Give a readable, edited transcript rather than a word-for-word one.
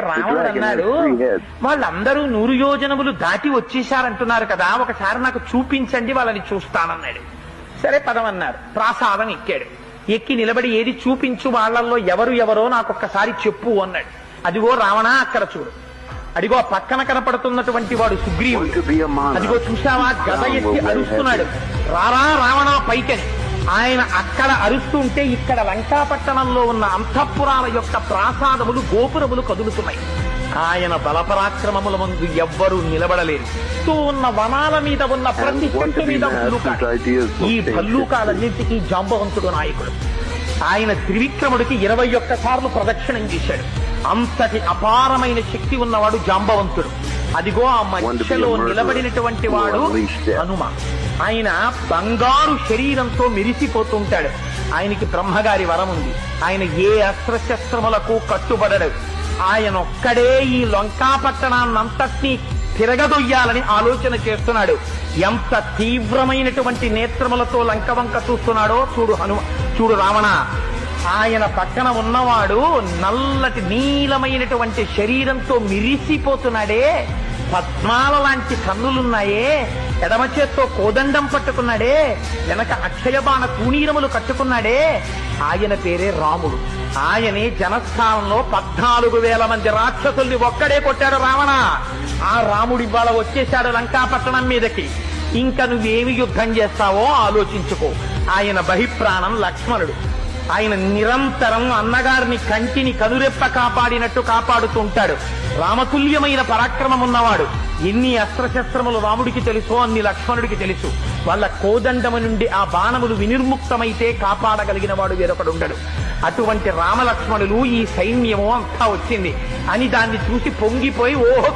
రావణుడు అన్నాడు, వాళ్ళందరూ 100 యోజనములు దాటి వచ్చేశారంటున్నారు కదా, ఒకసారి నాకు చూపించండి, వాళ్ళని చూస్తానన్నాడు. సరే పదమన్నారు. ప్రాసాదం ఎక్కాడు. ఎక్కి నిలబడి ఏది చూపించు, వాళ్ళల్లో ఎవరో నాకొక్కసారి చెప్పు అన్నాడు. అదిగో రావణ అక్కడ చూడు, అదిగో పక్కన కనపడుతున్నటువంటి వాడు సుగ్రీవుడు, అదిగో చూశావా గద ఎత్తి అరుస్తున్నాడు, రారా రావణ పైకని. ఆయన అక్కడ అరుస్తుంటే ఇక్కడ లంకాపట్టణంలో ఉన్న అంతఃపురాల యొక్క ప్రాసాదములు గోపురములు కదులుతున్నాయి. ఆయన బలపరాక్రమముల ముందు ఎవ్వరూ నిలబడలేరు. ఉన్న వనాల మీద ఉన్న ప్రతి చెట్టు మీద ఈ భల్లూకాలన్నింటికీ జాంబవంతుడు నాయకుడు. ఆయన త్రివిక్రముడికి 21 సార్లు ప్రదక్షిణం చేశాడు. అంతటి అపారమైన శక్తి ఉన్నవాడు జాంబవంతుడు. అదిగో ఆ మధ్యలో నిలబడినటువంటి వాడు హనుమ. ఆయన బంగారు శరీరంతో మెరిసిపోతుంటాడు. ఆయనకి బ్రహ్మగారి వరం ఉంది. ఆయన ఏ అస్త్రశస్త్రములకు కట్టుబడడు. ఆయన ఒక్కడే ఈ లంకాపట్టణాన్నంతటినీ తిరగదొయ్యాలని ఆలోచన చేస్తున్నాడు. ఎంత తీవ్రమైనటువంటి నేత్రములతో లంక వంక చూస్తున్నాడో చూడు రావణ. ఆయన పక్కన ఉన్నవాడు నల్లటి నీలమైనటువంటి శరీరంతో మిరిసిపోతున్నాడే, పద్మాల లాంటి కన్నులున్నాయే, ఎడమ చేత్తో కోదండం పట్టుకున్నాడే, వెనక అక్షయబాణ తూణీరములు కట్టుకున్నాడే, ఆయన పేరే రాముడు. ఆయనే జనస్థానంలో 14,000 మంది రాక్షసుల్ని ఒక్కడే కొట్టాడు రావణ. ఆ రాముడి ఇవాళ వచ్చేశాడు లంకాపట్టణం మీదకి. ఇంకా నువ్వేమి యుద్ధం చేస్తావో ఆలోచించుకో. ఆయన బహిప్రాణం లక్ష్మణుడు. ఆయన నిరంతరం అన్నగారిని కంటిని కనురెప్ప కాపాడినట్టు కాపాడుతూ ఉంటాడు. రామతుల్యమైన పరాక్రమం ఉన్నవాడు. ఎన్ని అస్త్రశస్త్రములు రాముడికి తెలుసో అన్ని లక్ష్మణుడికి తెలుసు. వాళ్ళ కోదండము నుండి ఆ బాణములు వినిర్ముక్తమైతే కాపాడగలిగిన వాడు వేరొకడు ఉండడు. అటువంటి రామలక్ష్మణులు, ఈ సైన్యము అంతా వచ్చింది అని దాన్ని చూసి పొంగిపోయి ఓహో